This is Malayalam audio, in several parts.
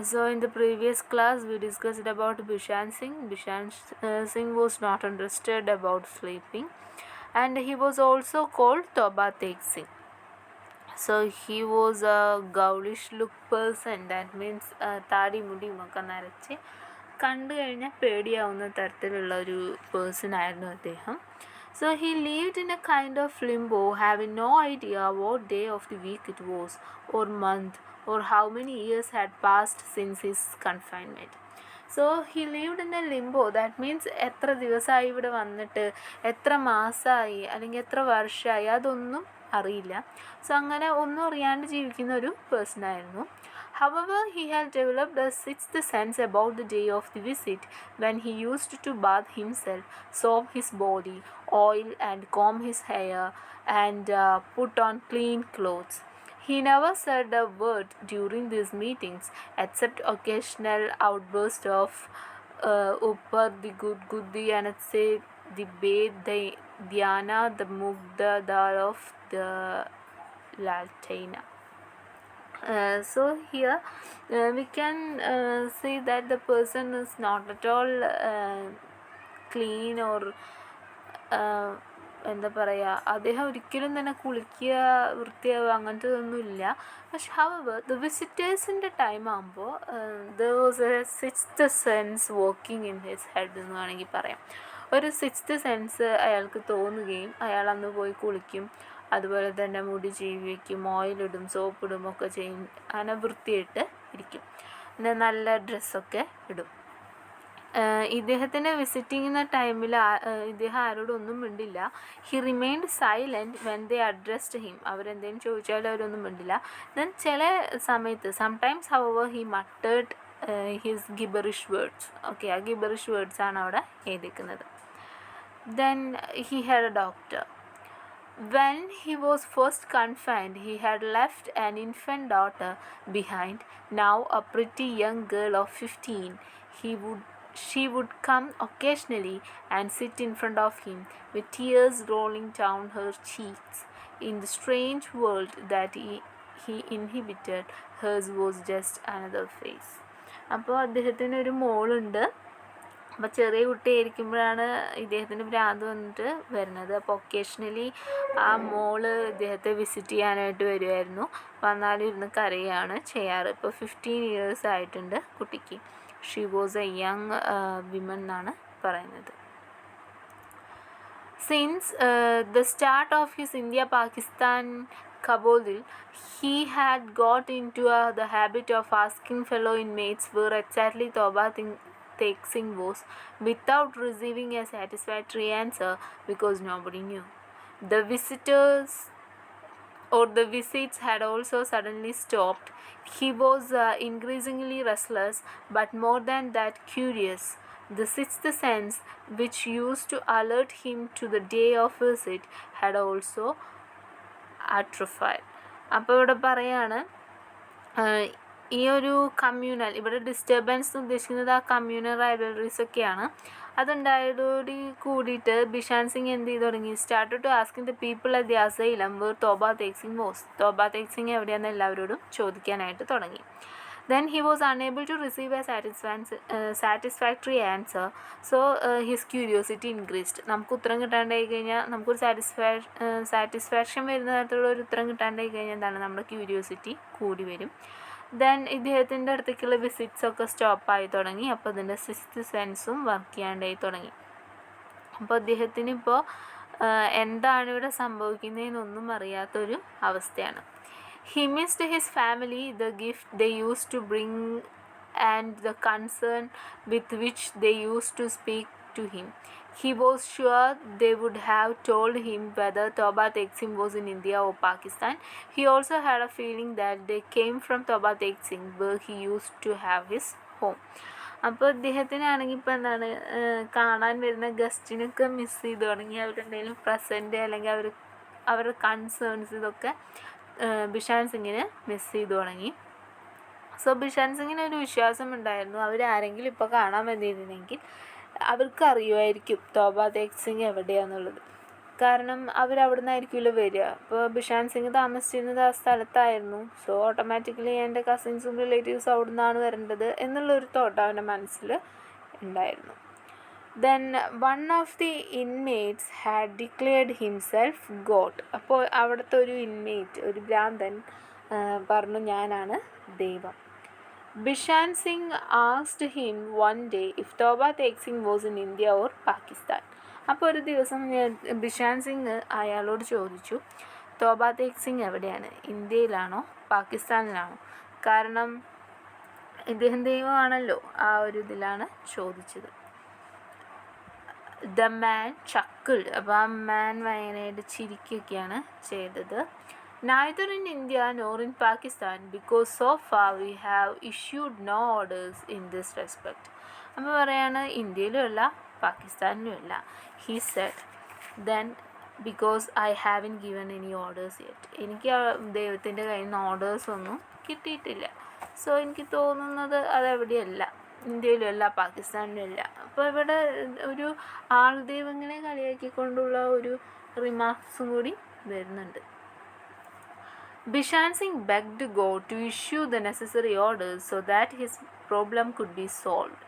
So in the previous class we discussed about Bishan Singh. Bishan Singh was not interested about sleeping, and he was also called Toba Tek Singh. So he was a gaulish look person, that means താടി മുടിയുമൊക്കെ നരച്ച് കണ്ടു കഴിഞ്ഞാൽ പേടിയാവുന്ന തരത്തിലുള്ള ഒരു പേഴ്സൺ ആയിരുന്നു അദ്ദേഹം. So he lived in a kind of limbo, having no idea what day of the week it was, or month, or how many years had passed since his confinement. So he lived in a limbo, that means എത്ര ദിവസമായി ഇവിടെ വന്നിട്ട്, എത്ര മാസമായി അല്ലെങ്കിൽ എത്ര വർഷമായി, അതൊന്നും അറിയില്ല. സോ അങ്ങനെ ഒന്നും അറിയാണ്ട് ജീവിക്കുന്ന ഒരു പേഴ്സൺ ആയിരുന്നു. However, he had developed a sixth sense about the day of the visit, when he used to bath himself, soap his body, oil and comb his hair, and put on clean clothes. He never said a word during these meetings, except occasional outbursts of Uppar, the Gudgudi, Anatse, the Bed, the Dhyana, the Mugdadar of the Laltaina. So here we can see that the person is not at all clean or എന്താ പറയുക, അദ്ദേഹം ഒരിക്കലും തന്നെ കുളിക്കുക, വൃത്തിയാവുക അങ്ങനത്തെ ഒന്നുമില്ല. പക്ഷെ however the വിസിറ്റേഴ്സിൻ്റെ ടൈം ആകുമ്പോൾ there was a sixth sense working in his head എന്ന് വേണമെങ്കിൽ പറയാം. ഒരു സിക്സ്ത് സെൻസ് അയാൾക്ക് തോന്നുകയും അയാൾ അന്ന് പോയി കുളിക്കും, അതുപോലെ തന്നെ മുടി ചീവി വയ്ക്കും, ഓയിലിടും, സോപ്പിടും ഒക്കെ ചെയ്യും, അങ്ങനെ വൃത്തിയായിട്ട് ഇരിക്കും, പിന്നെ നല്ല ഡ്രസ്സൊക്കെ ഇടും. ഇദ്ദേഹത്തിൻ്റെ വിസിറ്റിങ്ങിൻ്റെ ടൈമിൽ ഇദ്ദേഹം ആരോടൊന്നും മിണ്ടില്ല. He remained silent when they addressed him. അവരെന്തെങ്കിലും ചോദിച്ചാലും അവരൊന്നും മിണ്ടില്ല. ദെൻ ചില സമയത്ത് sometimes however he muttered his gibberish words. Okay, ആ ഗിബറിഷ് വേർഡ്സാണ് അവിടെ എഴുതിക്കുന്നത്. Then he had a doctor. When he was first confined, he had left an infant daughter behind, now a pretty young girl of 15. She would come occasionally and sit in front of him, with tears rolling down her cheeks. In the strange world that he inhabited, hers was just another face. അപ്പോൾ അദ്ദേഹത്തിന് ഒരു മോളുണ്ട്. അപ്പോൾ ചെറിയ കുട്ടിയായിരിക്കുമ്പോഴാണ് ഇദ്ദേഹത്തിന് ഭ്രാന്ത് വന്നിട്ട് വരുന്നത്. അപ്പോൾ ഒക്കേഷണലി ആ മോള് ഇദ്ദേഹത്തെ വിസിറ്റ് ചെയ്യാനായിട്ട് വരുമായിരുന്നു. വന്നാലും ഇരുന്ന് കരയാണ് ചെയ്യാറ്. ഇപ്പോൾ 15 years ആയിട്ടുണ്ട് കുട്ടിക്ക്. She was A young women എന്നാണ് പറയുന്നത്. Since the start of his India-Pakistan cabal, he had got into the habit of asking fellow inmates where exactly Toba Tek Singh was, without receiving a satisfactory answer, because nobody knew. The visits had also suddenly stopped. He was increasingly restless, but more than that curious. The sixth sense, which used to alert him to the day of visit, had also atrophied. അപ്പോൾ ഇവിടെ പറയാണ്, ഈ ഒരു കമ്മ്യൂണൽ, ഇവിടെ ഡിസ്റ്റർബൻസ് ഉദ്ദേശിക്കുന്നത് ആ കമ്മ്യൂണൽ റൈവലറീസ് ഒക്കെയാണ്. അതുണ്ടായതോടി കൂടിയിട്ട് ബിഷാൻ സിംഗ് എന്ത് ചെയ്തു തുടങ്ങി? Started to asking the people at the asylum where Toba Tek Singh was. Toba Tek Singh എവിടെയാണെന്ന് എല്ലാവരോടും ചോദിക്കാനായിട്ട് തുടങ്ങി. Then he was unable to receive a satisfactory answer, so his curiosity increased. നമുക്ക് ഉത്തരം കിട്ടാണ്ടായി കഴിഞ്ഞാൽ, നമുക്കൊരു സാറ്റിസ്ഫാക്ഷൻ വരുന്ന തരത്തിലുള്ള ഒരു ഉത്തരം കിട്ടാണ്ടായി കഴിഞ്ഞാൽ എന്താണ്, നമ്മുടെ ക്യൂരിയോസിറ്റി കൂടി വരും. ദെൻ ഇദ്ദേഹത്തിൻ്റെ അടുത്തേക്കുള്ള വിസിറ്റ്സൊക്കെ സ്റ്റോപ്പായി തുടങ്ങി. അപ്പോൾ ഇതിൻ്റെ സിക്സ്ത് സെൻസും വർക്ക് ചെയ്യാണ്ടായി തുടങ്ങി. അപ്പോൾ അദ്ദേഹത്തിന് ഇപ്പോൾ എന്താണ് ഇവിടെ സംഭവിക്കുന്നതെന്നൊന്നും അറിയാത്തൊരു അവസ്ഥയാണ്. He missed his family, the gift they used to bring, and the concern with which they used to speak to him. He was sure they would have told him whether Toba Tek Singh was in India or Pakistan. He also had a feeling that they came from Toba Tek Singh, where he used to have his home. അപ്പോൾ ഇദ്ദേഹത്തിനാണെങ്കിൽ ഇപ്പോൾ എന്താണ്, കാണാൻ വരുന്ന ഗസ്റ്റിനൊക്കെ മിസ് ചെയ്ത് തുടങ്ങി. അവരെന്തെങ്കിലും പ്രസൻറ്റ് അല്ലെങ്കിൽ അവരുടെ കൺസേൺസ് ഇതൊക്കെ ബിഷാൻ സിംഗിന് മിസ് ചെയ്തു തുടങ്ങി. സോ ബിഷാൻ സിംഗിന് ഒരു വിശ്വാസം ഉണ്ടായിരുന്നു, അവരാരെങ്കിലും ഇപ്പോൾ കാണാൻ വന്നിരുന്നെങ്കിൽ അവർക്ക് അറിയുമായിരിക്കും തോബ തേക് സിംഗ് എവിടെയാണെന്നുള്ളത്. കാരണം അവരവിടെ നിന്നായിരിക്കുമല്ലോ വരിക. അപ്പോൾ ബിഷാൻ സിംഗ് താമസിച്ചിരുന്നത് ആ സ്ഥലത്തായിരുന്നു. സോ ഓട്ടോമാറ്റിക്കലി എൻ്റെ കസിൻസും റിലേറ്റീവ്സും അവിടെ നിന്നാണ് വരേണ്ടത് എന്നുള്ളൊരു തോട്ട് അവൻ്റെ മനസ്സിൽ ഉണ്ടായിരുന്നു. Then one of the inmates had declared himself God. അപ്പോൾ അവിടുത്തെ ഒരു ഇൻമേറ്റ്, ഒരു ഭ്രാന്തൻ പറഞ്ഞു, ഞാനാണ് ദൈവം. Bishan Singh asked him one day if Toba Tek Singh was in India or Pakistan. അപ്പോൾ ഒരു ദിവസം ബിഷാൻ സിംഗ് അയാളോട് ചോദിച്ചു, തോബ തേക് സിംഗ് എവിടെയാണ്, ഇന്ത്യയിലാണോ പാകിസ്ഥാനിലാണോ? കാരണം ഇദ്ദേഹം ദൈവമാണല്ലോ, ആ ഒരു ഇതിലാണ് ചോദിച്ചത്. The man ചക്കിൾഡ്. അപ്പോൾ ആ മാൻ ഭയങ്കരമായിട്ട് ചിരിക്കുകയൊക്കെയാണ് ചെയ്തത്. Neither in India nor in Pakistan, because so far we have issued no orders in this respect. അപ്പോൾ പറയാണ്, ഇന്ത്യയിലും അല്ല പാകിസ്ഥാനിലും അല്ല. He said, then because I haven't given any orders yet. എനിക്ക് ദൈവത്തിൻ്റെ കയ്യിൽ നിന്ന് ഓർഡേഴ്സ് ഒന്നും കിട്ടിയിട്ടില്ല. സോ എനിക്ക് തോന്നുന്നത് അതെവിടെയല്ല, ഇന്ത്യയിലും അല്ല പാകിസ്ഥാനിലും അല്ല. അപ്പോൾ ഇവിടെ ഒരു ആൾ ദൈവങ്ങളെ കളിയാക്കിക്കൊണ്ടുള്ള ഒരു റിമാർക്സും കൂടി വരുന്നുണ്ട്. Bishan Singh begged God to issue the necessary orders so that his problem could be solved.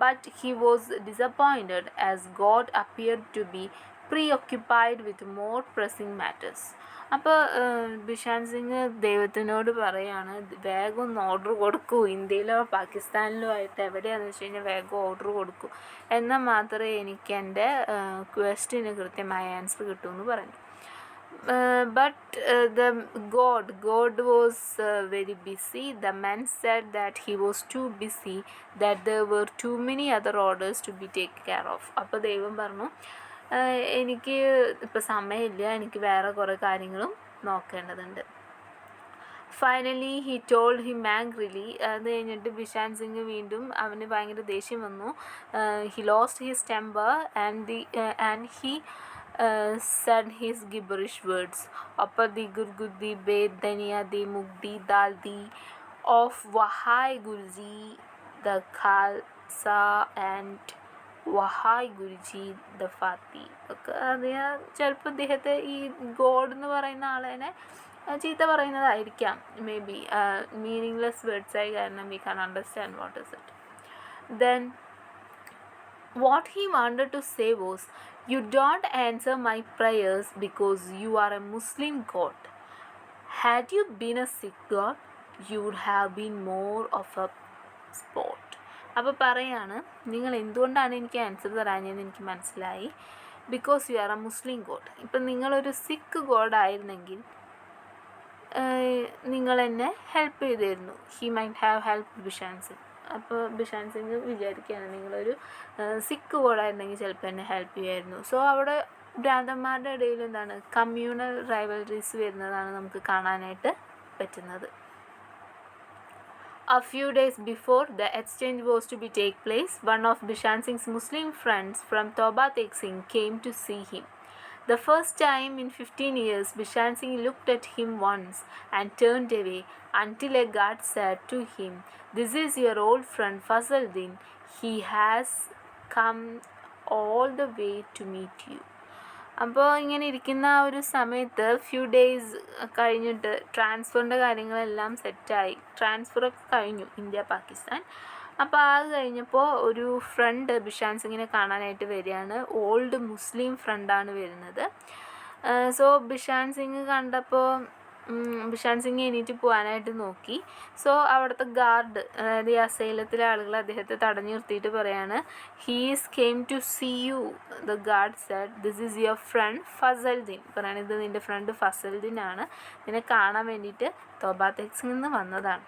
But he was disappointed as God appeared to be preoccupied with more pressing matters. അപ്പോൾ ബിഷാൻ സിംഗ് ദൈവത്തിനോട് പറയാണ്, വേഗം ഒന്ന് ഓർഡർ കൊടുക്കൂ, ഇന്ത്യയിലോ പാകിസ്ഥാനിലോ ആയിട്ട് എവിടെയാണെന്ന് വെച്ച് കഴിഞ്ഞാൽ വേഗം ഓർഡർ കൊടുക്കൂ, എന്നാൽ മാത്രമേ എനിക്ക് എൻ്റെ ക്വസ്റ്റ്യന് കൃത്യമായ ആൻസർ കിട്ടുമെന്ന് പറഞ്ഞു. But the God was very busy. The man said that he was too busy, that there were too many other orders to be taken care of. അപ്പോൾ ദൈവം പറഞ്ഞു, എനിക്ക് ഇപ്പോൾ സമയമില്ല, എനിക്ക് വേറെ കുറേ കാര്യങ്ങളും നോക്കേണ്ടതുണ്ട്. Finally he told him angrily. അത് കഴിഞ്ഞിട്ട് ബിഷാൻ സിംഗ് വീണ്ടും അവന് ഭയങ്കര ദേഷ്യം വന്നു. He lost his temper and he said his gibberish words. Apadi gurgudi be daniya de mugdi daldi of Wahai Guruji the Khalsa and Wahai Guruji the Fati. അദ്ദേഹം ചിലപ്പോൾ അദ്ദേഹത്തെ ഈ ഗോഡ് എന്ന് പറയുന്ന ആളെന്നെ ചീത്ത പറയുന്നതായിരിക്കാം, മേ ബി മീനിങ്ലെസ് വേർഡ്സ് ആയി, കാരണം we can understand what is it. Then what he wanted to say was, you don't answer my prayers because you are a Muslim God. Had you been a Sikh God, you would have been more of a sport. അപ്പോൾ പറയാണ്, നിങ്ങൾ എന്തുകൊണ്ടാണ് എനിക്ക് ആൻസർ തരാഞ്ഞതെന്ന് എനിക്ക് മനസ്സിലായി, because you are a Muslim God. ഇപ്പം നിങ്ങളൊരു സിഖ് ഗോഡായിരുന്നെങ്കിൽ നിങ്ങൾ എന്നെ ഹെൽപ്പ് ചെയ്തിരുന്നു. He might have help ബിഷാൻ Singh. അപ്പോൾ ബിഷാൻ സിംഗ് വിചാരിക്കുകയാണ്, നിങ്ങളൊരു സിഖ് ഗോഡായിരുന്നെങ്കിൽ ചിലപ്പോൾ എന്നെ ഹെൽപ്പ് ചെയ്യുമായിരുന്നു. സോ അവിടെ ഭ്രാന്തന്മാരുടെ ഇടയിൽ എന്താണ് കമ്മ്യൂണൽ റൈവൽറീസ് വരുന്നതാണ് നമുക്ക് കാണാനായിട്ട് പറ്റുന്നത്. A few days before the exchange was to be take place, one of Bishan Singh's Muslim friends from Toba Tek Singh came to see him. The first time in 15 years, Bishan Singh looked at him once and turned away until a guard said to him, "This is your old friend Fazluddin. He has come all the way to meet you." അപ്പോൾ ഇങ്ങനെ ഇരിക്കുന്ന ആ ഒരു സമയത്ത് ഫ്യൂ ഡേയ്സ് കഴിഞ്ഞിട്ട് ട്രാൻസ്ഫറിൻ്റെ കാര്യങ്ങളെല്ലാം സെറ്റായി, ട്രാൻസ്ഫറൊക്കെ കഴിഞ്ഞു ഇന്ത്യ പാകിസ്ഥാൻ. അപ്പോൾ അത് കഴിഞ്ഞപ്പോൾ ഒരു ഫ്രണ്ട് ബിഷാൻ സിംഗിനെ കാണാനായിട്ട് വരികയാണ്. ഓൾഡ് മുസ്ലിം ഫ്രണ്ടാണ് വരുന്നത്. സോ ബിഷാൻ സിംഗ് കണ്ടപ്പോൾ ബിഷാൻ സിംഗ് എണീറ്റ് പോകാനായിട്ട് നോക്കി. സോ അവിടുത്തെ ഗാർഡ്, അതായത് ഈ അസൈലത്തിലെ ആളുകൾ അദ്ദേഹത്തെ തടഞ്ഞു നിർത്തിയിട്ട് പറയാണ്, he's came to see you. The guard said, this is your friend Fazaldin. പറയണത്, ഇത് നിൻ്റെ ഫ്രണ്ട് ഫസൽദ്ദീൻ ആണ്, നിന്നെ കാണാൻ വേണ്ടിയിട്ട് തോബ തെക് സിംഗിൽ നിന്ന് വന്നതാണ്.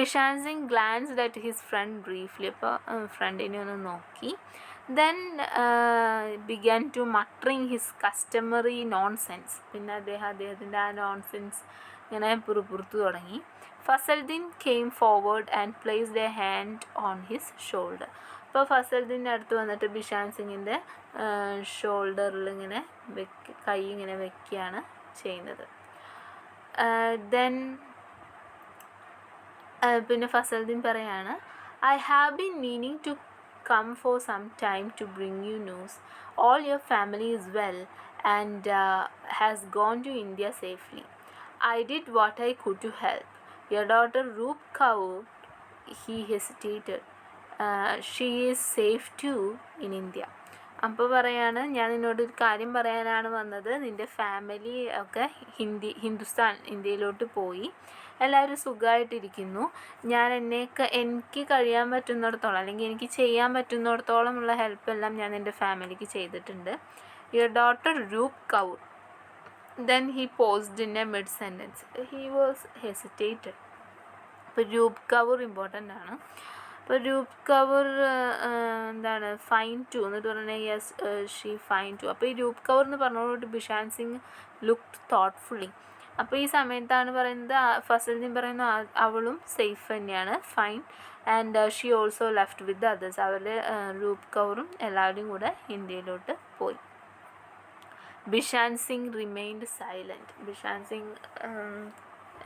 Bishan Singh glanced at his friend briefly. അപ്പോൾ ഫ്രണ്ടിനെ ഒന്ന് നോക്കി. then began to muttering his customary nonsense. പിന്നെ അദ്ദേഹത്തിൻ്റെ ആ നോൺസെൻസ് ഇങ്ങനെ പുറത്തു തുടങ്ങി. ഫസൽദ്ദീൻ came forward and placed a hand on his shoulder. അപ്പോൾ ഫസൽദ്ദീൻ്റെ അടുത്ത് വന്നിട്ട് ബിഷാൻ സിംഗിൻ്റെ ഷോൾഡറിൽ ഇങ്ങനെ കൈ ഇങ്ങനെ വെക്കുകയാണ് ചെയ്യുന്നത്. ദെൻ പിന്നെ ഫസൽദ്ദീൻ പറയാണ്, I have been meaning to come for some time to bring you news. All your family is well and has gone to India safely. I did what I could to help. Your daughter Roop Kaur," he hesitated. "She is safe too in India." അപ്പോൾ പറയാണ്, ഞാൻ നിന്നോടൊരു കാര്യം പറയാനാണ് വന്നത്. നിൻ്റെ ഫാമിലി ഒക്കെ ഇന്ത്യയിലോട്ട് പോയി, എല്ലാവരും സുഖമായിട്ടിരിക്കുന്നു. ഞാൻ എനിക്ക് കഴിയാൻ പറ്റുന്നിടത്തോളം, അല്ലെങ്കിൽ എനിക്ക് ചെയ്യാൻ പറ്റുന്നിടത്തോളമുള്ള ഹെൽപ്പെല്ലാം ഞാൻ എൻ്റെ ഫാമിലിക്ക് ചെയ്തിട്ടുണ്ട്. Your daughter Roop Kaur. Then he paused in a mid-sentence. He was hesitated. അപ്പോൾ രൂപ് കൗർ ഇമ്പോർട്ടൻ്റ് ആണ്. അപ്പോൾ രൂപ് കൗർ എന്താണ് ഫൈൻ ടു എന്നിട്ട് പറഞ്ഞാൽ യെസ് ഷീ ഫൈൻ ടു. അപ്പോൾ ഈ രൂപ് കൗർ എന്ന് പറഞ്ഞോട്ട് ബിഷാൻ സിംഗ് ലുക്ക്ഡ് തോട്ട്ഫുള്ളി. അപ്പോൾ ഈ സമയത്താണ് പറയുന്നത്, ഫസലുദ്ദീൻ പറയുന്നു അവളും സേഫ് തന്നെയാണ്, fine. And she also left with others. അവർ രൂപ് കൗറും എല്ലാവരും കൂടെ ഇന്ത്യയിലോട്ട് പോയി. Bishan Singh remained silent. ബിഷാൻ സിംഗ്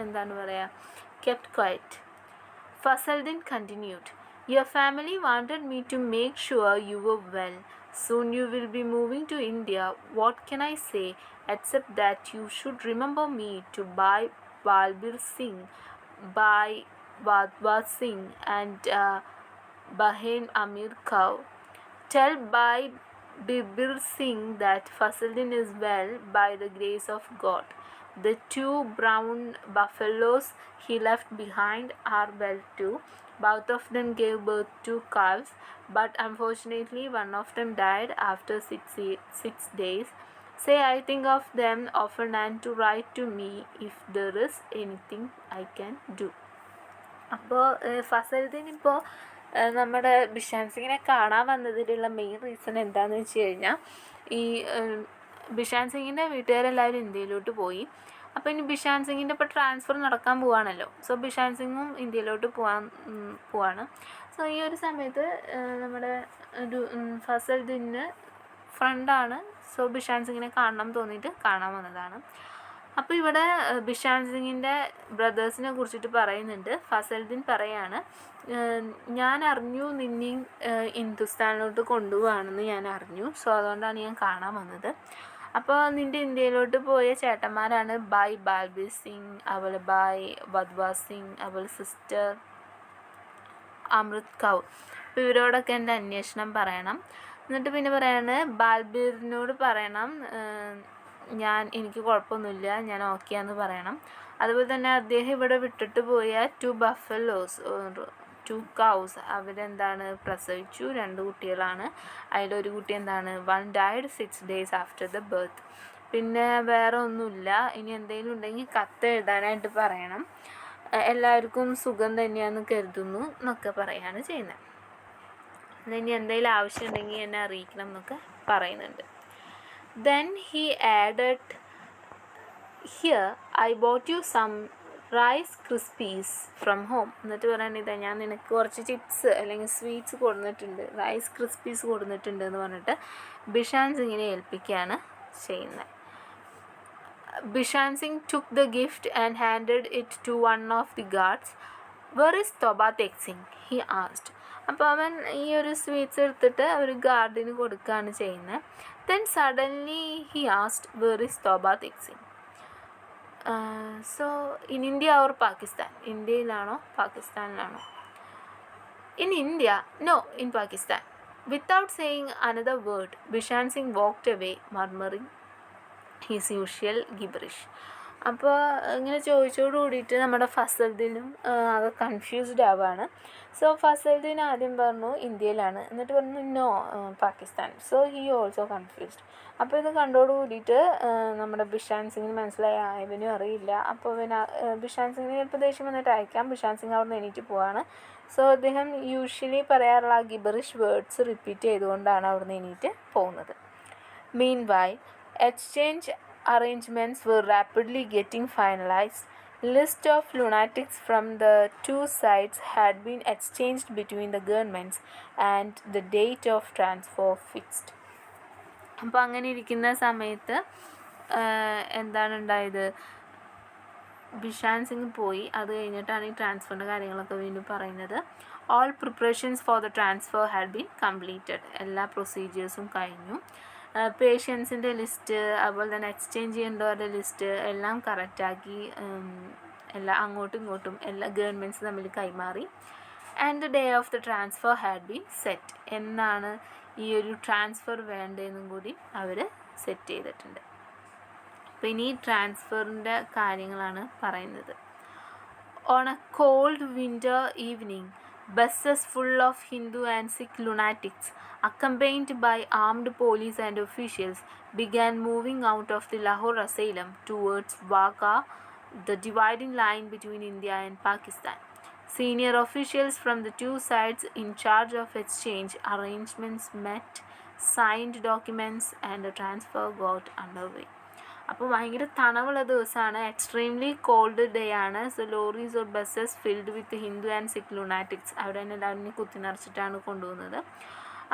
എന്താണ് പറയുക, kept quiet. Fasaldin continued, "Your family wanted me to make sure you were well. Soon you will be moving to India. What can I say except that you should remember me to buy Balbir Singh, buy Wadwa Singh and Bahen Amir Kaur. Tell Bhai Birbir Singh that Fasaldin is well by the grace of God. The 2 brown buffaloes he left behind are well too. Both of them gave birth to calves, but unfortunately one of them died after 6 days. Say I think of them often and to write to me if there is anything I can do." അപ്പോൾ ഫസലുദ്ദീൻ ഇപ്പോൾ നമ്മുടെ ബിഷാൻ സിംഗിനെ കാണാൻ വന്നതിലുള്ള മെയിൻ റീസൺ എന്താണെന്ന് വെച്ച് കഴിഞ്ഞാൽ, ഈ ബിഷാൻ സിംഗിൻ്റെ വീട്ടുകാരെല്ലാവരും ഇന്ത്യയിലോട്ട് പോയി. അപ്പോൾ ഇനി ബിഷാൻ സിംഗിൻ്റെ ഇപ്പോൾ ട്രാൻസ്ഫർ നടക്കാൻ പോവാണല്ലോ. സോ ബിഷാൻ സിംഗും ഇന്ത്യയിലോട്ട് പോവാണ്. സോ ഈ ഒരു സമയത്ത് നമ്മുടെ ഒരു ഫസലുദ്ദീന് ഫ്രണ്ടാണ്. സോ ബിഷാൻ സിംഗിനെ കാണണം തോന്നിയിട്ട് കാണാൻ വന്നതാണ്. അപ്പോൾ ഇവിടെ ബിഷാൻ സിംഗിൻ്റെ ബ്രദേഴ്സിനെ കുറിച്ചിട്ട് പറയുന്നുണ്ട്. ഫസലുദ്ദീൻ പറയാണ്, ഞാൻ അറിഞ്ഞു നിന്നെ ഹിന്ദുസ്ഥാനിലോട്ട് കൊണ്ടുപോവാണെന്ന് ഞാൻ അറിഞ്ഞു. സോ അതുകൊണ്ടാണ് ഞാൻ കാണാൻ വന്നത്. അപ്പോൾ നിൻ്റെ ഇന്ത്യയിലോട്ട് പോയ ചേട്ടന്മാരാണ് ഭായ് ബാൽബീർ സിംഗ്, അവൾ ഭായ് വദ്വാ സിംഗ്, അവൾ സിസ്റ്റർ അമൃത് കൗർ. അപ്പോൾ ഇവരോടൊക്കെ എൻ്റെ അന്വേഷണം പറയണം. എന്നിട്ട് പിന്നെ പറയാണ് ബാൽബീറിനോട് പറയണം എനിക്ക് കുഴപ്പമൊന്നുമില്ല, ഞാൻ ഓക്കെയാന്ന് പറയണം. അതുപോലെ തന്നെ അദ്ദേഹം ഇവിടെ വിട്ടിട്ട് പോയ 2 ബഫലോസ് 2 കൗസ് അവരെന്താണ് പ്രസവിച്ചു, 2 കുട്ടികളാണ്. അതിലൊരു കുട്ടി എന്താണ് 1 died 6 days after the birth. പിന്നെ വേറെ ഒന്നുമില്ല. ഇനി എന്തെങ്കിലും ഉണ്ടെങ്കിൽ കത്ത് എഴുതാനായിട്ട് പറയണം. എല്ലാവർക്കും സുഖം തന്നെയാണെന്ന് കരുതുന്നു എന്നൊക്കെ പറയുകയാണ് ചെയ്യുന്നത്. ഇനി എന്തെങ്കിലും ആവശ്യമുണ്ടെങ്കിൽ എന്നെ അറിയിക്കണം എന്നൊക്കെ പറയുന്നുണ്ട്. Then he added, "Here I bought you some Rice Krispies from home." എന്നിട്ട് പറയാനിതാ, ഞാൻ നിനക്ക് കുറച്ച് ചിപ്സ് അല്ലെങ്കിൽ സ്വീറ്റ്സ് കൊടുത്തിട്ടുണ്ട്, റൈസ് ക്രിസ്പീസ് കൊടുത്തിട്ടുണ്ട് എന്ന് പറഞ്ഞിട്ട് ബിഷാൻ സിംഗിനെ ഏൽപ്പിക്കുകയാണ് ചെയ്യുന്നത്. ബിഷാൻ Singh took the gift and handed it to one of the guards. "Where is Toba Tek Singh?" he asked. അപ്പോൾ അവൻ ഈ ഒരു സ്വീറ്റ്സ് എടുത്തിട്ട് ഒരു ഗാർഡിന് കൊടുക്കുകയാണ് ചെയ്യുന്നത്. Then suddenly he asked, "Where is Toba Tek Singh?" So in India or Pakistan? ഇന്ത്യയിലാണോ പാകിസ്ഥാനിലാണോ? In India. No, in Pakistan. Without saying another word, Bishan Singh walked away, murmuring his usual gibberish. അപ്പോൾ ഇങ്ങനെ ചോദിച്ചോട് കൂടിയിട്ട് നമ്മുടെ ഫസലുദ്ദീനും അത് കൺഫ്യൂസ്ഡ് ആവുകയാണ്. സോ ഫസലുദ്ദീൻ ആദ്യം പറഞ്ഞു ഇന്ത്യയിലാണ്, എന്നിട്ട് പറഞ്ഞു no Pakistan. So he also confused. അപ്പോൾ ഇത് കണ്ടോട് കൂടിയിട്ട് നമ്മുടെ ബിഷാൻ സിംഗിന് മനസ്സിലായി ഇവനും അറിയില്ല. അപ്പോൾ പിന്നെ ബിഷാൻ സിംഗിന് ചിലപ്പോൾ ദേഷ്യം വന്നിട്ട് അയക്കാം. ബിഷാൻ സിംഗ് അവിടെ നിന്ന് എണീറ്റ് പോവാണ്. സോ അദ്ദേഹം യൂഷ്വലി പറയാറുള്ള ആ ഗിബറിഷ് വേർഡ്സ് റിപ്പീറ്റ് ചെയ്തുകൊണ്ടാണ് അവിടെ നിന്ന് എണീറ്റ് പോകുന്നത്. Meanwhile, exchange arrangements were rapidly getting finalized. List of lunatics from the 2 sides had been exchanged between the governments and the date of transfer fixed. അപ്പോൾ അങ്ങനെ ഇരിക്കുന്ന സമയത്ത് എന്താണ് ഉണ്ടായത്, ബിഷാൻ സിംഗ് പോയി. അത് കഴിഞ്ഞിട്ടാണ് ഈ ട്രാൻസ്ഫറിൻ്റെ കാര്യങ്ങളൊക്കെ വീണ്ടും പറയുന്നത്. All preparations for the transfer had been completed. എല്ലാ പ്രൊസീജിയേഴ്സും കഴിഞ്ഞു. പേഷ്യൻസിൻ്റെ ലിസ്റ്റ്, അതുപോലെ തന്നെ എക്സ്ചേഞ്ച് ചെയ്യേണ്ടവരുടെ ലിസ്റ്റ് എല്ലാം കറക്റ്റാക്കി എല്ലാം അങ്ങോട്ടും ഇങ്ങോട്ടും എല്ലാ ഗവൺമെൻറ്റ്സ് തമ്മിൽ കൈമാറി. And the day of the transfer had been set. എന്നാണ് ഈ ഒരു ട്രാൻസ്ഫർ വേണ്ടതെന്നും കൂടി അവർ സെറ്റ് ചെയ്തിട്ടുണ്ട്. അപ്പോൾ ഇനി ട്രാൻസ്ഫറിൻ്റെ കാര്യങ്ങളാണ് പറയുന്നത്. On a cold winter evening, buses full of Hindu and Sikh lunatics, accompanied by armed police and officials, began moving out of the Lahore asylum towards Wagah, the dividing line between India and Pakistan. Senior officials from the two sides in charge of exchange arrangements met, signed documents, and the transfer got underway. അപ്പോൾ ഭയങ്കര തണവുള്ള ദിവസമാണ്. എക്സ്ട്രീംലി കോൾഡ് ഡേ ആണ്. So lorries or buses filled with Hindu and Sikh lunatics. അവിടെ തന്നെ എല്ലാവരും കുത്തി നിറച്ചിട്ടാണ് കൊണ്ടുപോകുന്നത്.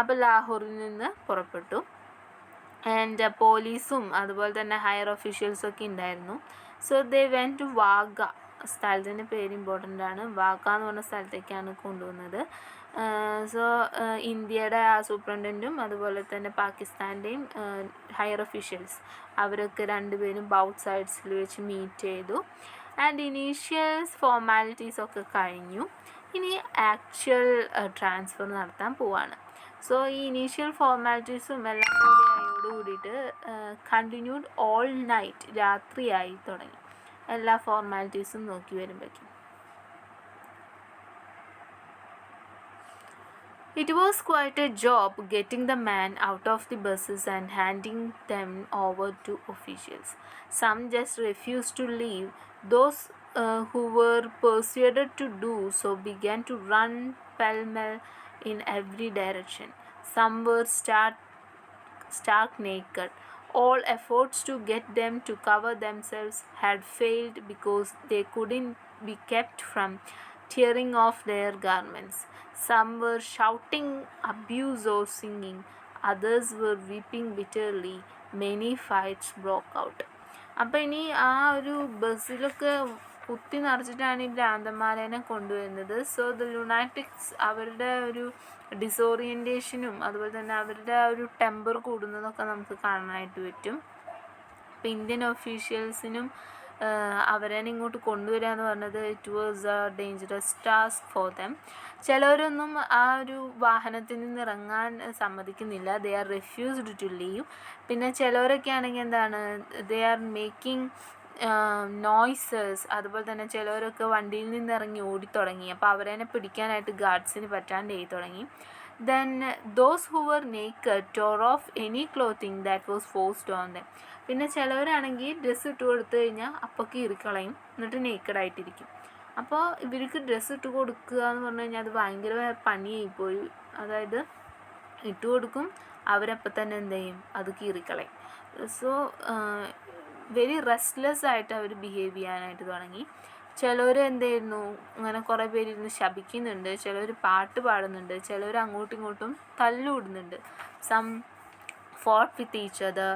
അപ്പോൾ ലാഹോറിൽ നിന്ന് പുറപ്പെട്ടു. ആൻഡ് പോലീസും അതുപോലെ തന്നെ ഹയർ ഒഫീഷ്യൽസൊക്കെ ഉണ്ടായിരുന്നു. So they went to Wagah. സ്ഥലത്തിൻ്റെ പേര് ഇമ്പോർട്ടൻ്റ് ആണ്. വാഗ എന്ന് പറഞ്ഞ സ്ഥലത്തേക്കാണ് കൊണ്ടുപോകുന്നത്. സോ ഇന്ത്യയുടെ ആ സൂപ്രണ്ടൻറ്റും അതുപോലെ തന്നെ പാകിസ്ഥാൻ്റെയും ഹയർ ഒഫീഷ്യൽസ് അവരൊക്കെ രണ്ടുപേരും ബൗത്ത് സൈഡ്സിൽ വെച്ച് മീറ്റ് ചെയ്തു. ആൻഡ് ഇനീഷ്യൽസ് ഫോർമാലിറ്റീസൊക്കെ കഴിഞ്ഞു. ഇനി ആക്ച്വൽ ട്രാൻസ്ഫർ നടത്താൻ പോവാണ്. സോ ഈ ഇനീഷ്യൽ ഫോർമാലിറ്റീസും എല്ലാം കൂടി ആയോടുകൂടിയിട്ട് കണ്ടിന്യൂഡ് ഓൾ നൈറ്റ്, രാത്രിയായി തുടങ്ങി എല്ലാ ഫോർമാലിറ്റീസും നോക്കി വരുമ്പോഴേക്കും. It was quite a job getting the man out of the buses and handing them over to officials. Some just refused to leave. Those who were persuaded to do so began to run pell-mell in every direction. Some were stark naked. All efforts to get them to cover themselves had failed because they couldn't be kept from tearing off their garments. Some were shouting abuse or singing. Others were weeping bitterly. Many fights broke out. അപ്പോൾ ഇനി ആ ഒരു ബസ്സിലൊക്കെ കുത്തി നിറച്ചിട്ടാണ് ഈ ഭ്രാന്തന്മാരെ കൊണ്ടുവരുന്നത്. സോ ദ ലുനാറ്റിക്സ് അവരുടെ ഒരു ഡിസോറിയൻറ്റേഷനും അതുപോലെ തന്നെ അവരുടെ ഒരു ടെമ്പർ കൂടുന്നതൊക്കെ നമുക്ക് കാണാനായിട്ട് പറ്റും. അപ്പോൾ ഇന്ത്യൻ ഒഫീഷ്യൽസിനും അവരെ ഇങ്ങോട്ട് കൊണ്ടുവരിക എന്ന് പറഞ്ഞത് it was a dangerous task for them. ചിലവരൊന്നും ആ ഒരു വാഹനത്തിൽ നിന്ന് ഇറങ്ങാൻ സമ്മതിക്കുന്നില്ല. They are refused to leave. പിന്നെ ചിലവരൊക്കെ ആണെങ്കിൽ എന്താണ്, ദേ ആർ മേക്കിംഗ് നോയ്സസ്. അതുപോലെ തന്നെ ചിലവരൊക്കെ വണ്ടിയിൽ നിന്ന് ഇറങ്ങി ഓടിത്തുടങ്ങി. അപ്പോൾ അവരെ പിടിക്കാനായിട്ട് ഗാർഡ്സിന് പറ്റാണ്ട് ചെയ്ത് തുടങ്ങി. Then those who were naked tore off any clothing that was forced on them. പിന്നെ ചിലവരാണെങ്കിൽ ഡ്രസ്സ് ഇട്ട് കൊടുത്തു കഴിഞ്ഞാൽ അപ്പോൾ കീറിക്കളയും, എന്നിട്ട് നേക്കഡായിട്ടിരിക്കും. അപ്പോൾ ഇവർക്ക് ഡ്രസ്സ് ഇട്ട് കൊടുക്കുക എന്ന് പറഞ്ഞു കഴിഞ്ഞാൽ അത് ഭയങ്കര പണിയായിപ്പോയി. അതായത് ഇട്ട് കൊടുക്കും, അവരപ്പം തന്നെ എന്ത് ചെയ്യും, അത് കീറിക്കളയും. സോ വെരി റെസ്റ്റ്ലെസ് ആയിട്ട് അവർ ബിഹേവ് ചെയ്യാനായിട്ട് തുടങ്ങി. ചിലവർ എന്തായിരുന്നു, അങ്ങനെ കുറേ പേരിരുന്ന് ശപിക്കുന്നുണ്ട്, ചിലവർ പാട്ട് പാടുന്നുണ്ട്, ചിലവർ അങ്ങോട്ടും ഇങ്ങോട്ടും തല്ലുകൂടുന്നുണ്ട്. Some fought with each other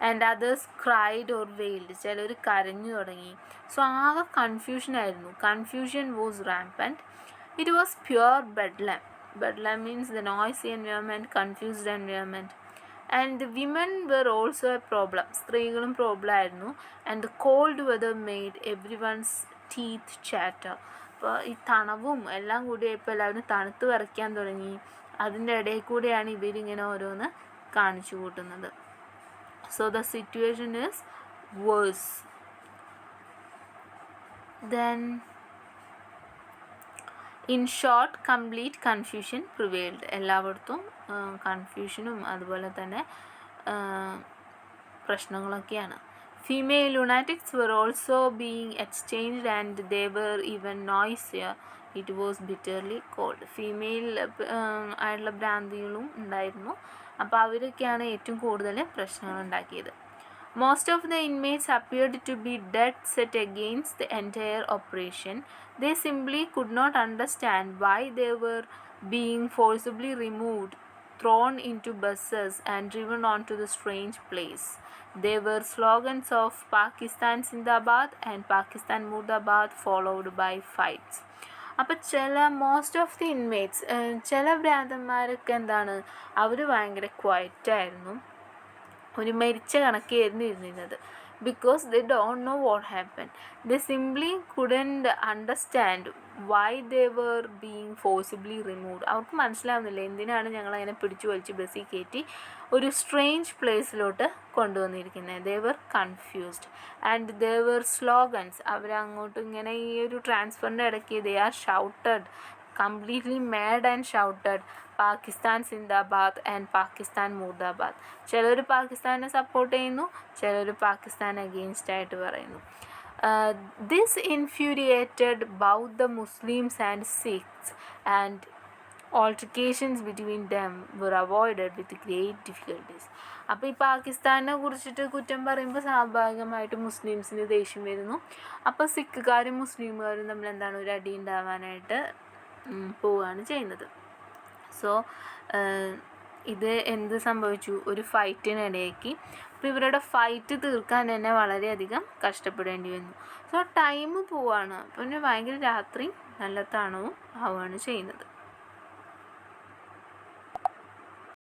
and others cried or wailed. ചിലർ കരഞ്ഞു തുടങ്ങി. സോ ആകെ കൺഫ്യൂഷനായിരുന്നു. Confusion was rampant. It was pure bedlam. Bedlam means the noisy environment, confused environment. And the women were also a problem. സ്ത്രീകളും പ്രോബ്ലം ആയിരുന്നു. And the cold weather made everyone's teeth chatter. അപ്പോൾ ഈ തണവും എല്ലാം കൂടി ഇപ്പോൾ എല്ലാവരും തണുത്ത് വിറയ്ക്കാൻ തുടങ്ങി. അതിൻ്റെ ഇടയിൽ കൂടെയാണ് ഇവരിങ്ങനെ ഓരോന്ന് കാണിച്ചു കൂട്ടുന്നത്. So the situation is worse. Then in short complete confusion prevailed. എല്ലായിടത്തും കൺഫ്യൂഷനും അതുപോലെ തന്നെ പ്രശ്നങ്ങളൊക്കെയാണ്. Female lunatics were also being exchanged and they were even noisier. It was bitterly cold. Female ആയിട്ടുള്ള ഭ്രാന്തികളും ഉണ്ടായിരുന്നു. അപ്പോൾ അവരൊക്കെയാണ് ഏറ്റവും കൂടുതൽ പ്രശ്നങ്ങൾ ഉണ്ടാക്കിയത്. Most of the inmates appeared to be dead set against the entire operation. They simply could not understand why they were being forcibly removed thrown into buses and driven on to the strange place. They were slogans of Pakistan Zindabad and Pakistan Murdabad, followed by fights. അപ്പം മോസ്റ്റ് ഓഫ് ദി ഇൻമേറ്റ്സ് ചില ഭ്രാന്തന്മാരൊക്കെ എന്താണ്, അവർ ഭയങ്കര ക്വയറ്റായിരുന്നു, ഒരു മരിച്ച കണക്കായിരുന്നു ഇരുന്നിരുന്നത്. Because they don't know what happen. They simply couldn't understand why they were being forcibly removed. അവർക്ക് മനസ്സിലാവുന്നില്ല എന്തിനാണ് ഞങ്ങളങ്ങനെ പിടിച്ചു വലിച്ച് ബസ്സിൽ കയറ്റി ഒരു സ്ട്രേഞ്ച് പ്ലേസിലോട്ട് കൊണ്ടുവന്നിരിക്കുന്നത്. They were confused and they were slogans. അവരങ്ങോട്ടും ഇങ്ങനെ ഈ ഒരു ട്രാൻസ്ഫറിൻ്റെ ഇടയ്ക്ക് they are shouted, completely mad and shouted Pakistan zindabad and Pakistan murdabad. ചിലർ പാകിസ്ഥാനെ സപ്പോർട്ട് ചെയ്യുന്നു, ചിലർ പാകിസ്ഥാൻ അഗെയിൻസ്റ്റ് ആയിട്ട് പറയുന്നു. This infuriated both the Muslims and Sikhs and altercations between them were avoided with great difficulties. അപ്പോൾ ഈ പാകിസ്ഥാനെ കുറിച്ചിട്ട് കുറ്റം പറയുമ്പോൾ സ്വാഭാവികമായിട്ട് മുസ്ലിംസിന് ദേഷ്യം വരുന്നു. അപ്പോൾ സിഖുകാരും മുസ്ലിമുകാരും തമ്മിൽ എന്താണ്, ഒരു അടി ഉണ്ടാവാനായിട്ട് പോവുകയാണ് ചെയ്യുന്നത്. സോ ഇത് എന്ത് സംഭവിച്ചു, ഒരു ഫൈറ്റിനിടയ്ക്ക്. അപ്പോൾ ഇവരുടെ ഫൈറ്റ് തീർക്കാൻ തന്നെ വളരെയധികം കഷ്ടപ്പെടേണ്ടി വന്നു. സോ ടൈം പോവാണ്, അപ്പോൾ ഭയങ്കര രാത്രി നല്ല തണുവും ആവുകയാണ് ചെയ്യുന്നത്.